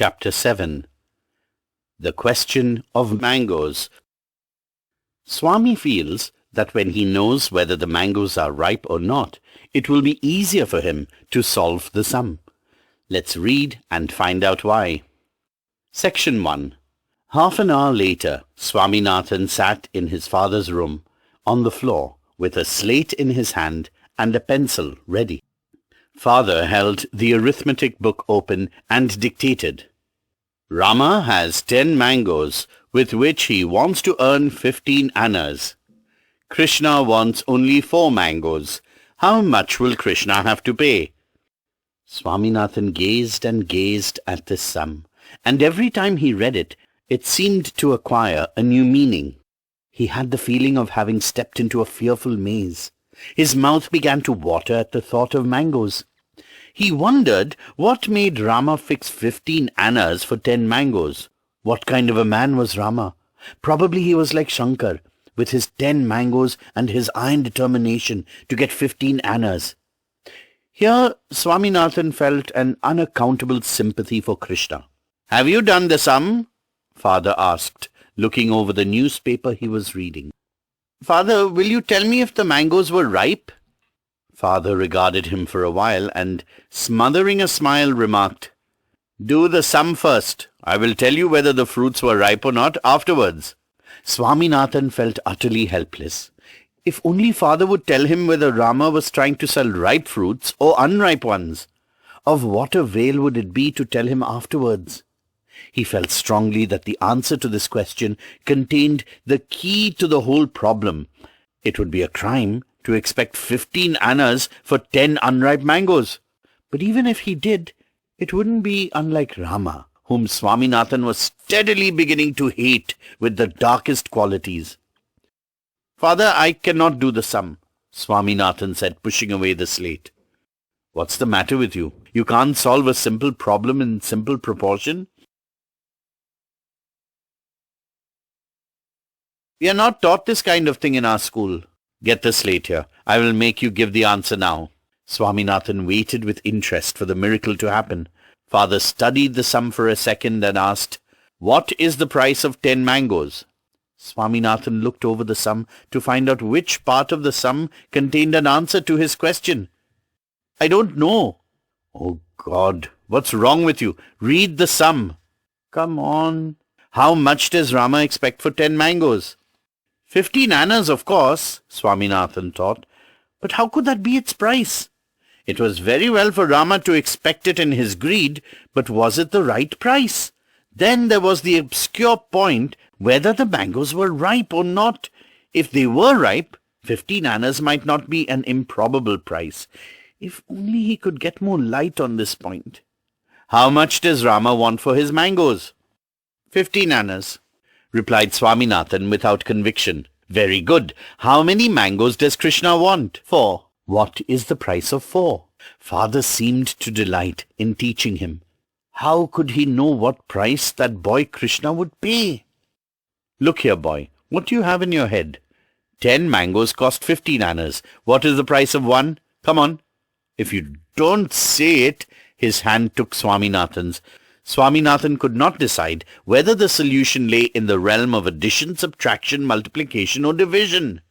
Chapter 7. The Question of Mangoes. Swami feels that when he knows whether the mangoes are ripe or not, it will be easier for him to solve the sum. Let's read and find out why. Section 1. Half an hour later, Swaminathan sat in his father's room, on the floor, with a slate in his hand and a pencil ready. Father held the arithmetic book open and dictated. Rama has 10 mangoes, with which he wants to earn 15 annas. Krishna wants only 4 mangoes. How much will Krishna have to pay? Swaminathan gazed and gazed at this sum, and every time he read it, it seemed to acquire a new meaning. He had the feeling of having stepped into a fearful maze. His mouth began to water at the thought of mangoes. He wondered what made Rama fix 15 annas for 10 mangoes. What kind of a man was Rama? Probably he was like Shankar, with his 10 mangoes and his iron determination to get 15 annas. Here Swaminathan felt an unaccountable sympathy for Krishna. "Have you done the sum?" Father asked, looking over the newspaper he was reading. "Father, will you tell me if the mangoes were ripe?" Father regarded him for a while and, smothering a smile, remarked, "Do the sum first. I will tell you whether the fruits were ripe or not afterwards." Swaminathan felt utterly helpless. If only Father would tell him whether Rama was trying to sell ripe fruits or unripe ones. Of what avail would it be to tell him afterwards? He felt strongly that the answer to this question contained the key to the whole problem. It would be a crime to expect 15 annas for 10 unripe mangoes. But even if he did, it wouldn't be unlike Rama, whom Swaminathan was steadily beginning to hate with the darkest qualities. "Father, I cannot do the sum," Swaminathan said, pushing away the slate. "What's the matter with you? You can't solve a simple problem in simple proportion?" "We are not taught this kind of thing in our school." "Get the slate here. I will make you give the answer now." Swaminathan waited with interest for the miracle to happen. Father studied the sum for a second and asked, "What is the price of 10 mangoes?" Swaminathan looked over the sum to find out which part of the sum contained an answer to his question. "I don't know." "Oh God, what's wrong with you? Read the sum." "Come on. How much does Rama expect for 10 mangoes?" 15 annas, of course, Swaminathan thought. But how could that be its price? It was very well for Rama to expect it in his greed, but was it the right price? Then there was the obscure point whether the mangoes were ripe or not. If they were ripe, 15 annas might not be an improbable price. If only he could get more light on this point. "How much does Rama want for his mangoes?" 15 annas, replied Swaminathan without conviction. "Very good. How many mangoes does Krishna want?" 4. "What is the price of 4? Father seemed to delight in teaching him. How could he know what price that boy Krishna would pay? "Look here, boy. What do you have in your head? 10 mangoes cost 15 annas. What is the price of 1? Come on." "If you don't say it," his hand took Swaminathan's. Swaminathan could not decide whether the solution lay in the realm of addition, subtraction, multiplication, or division.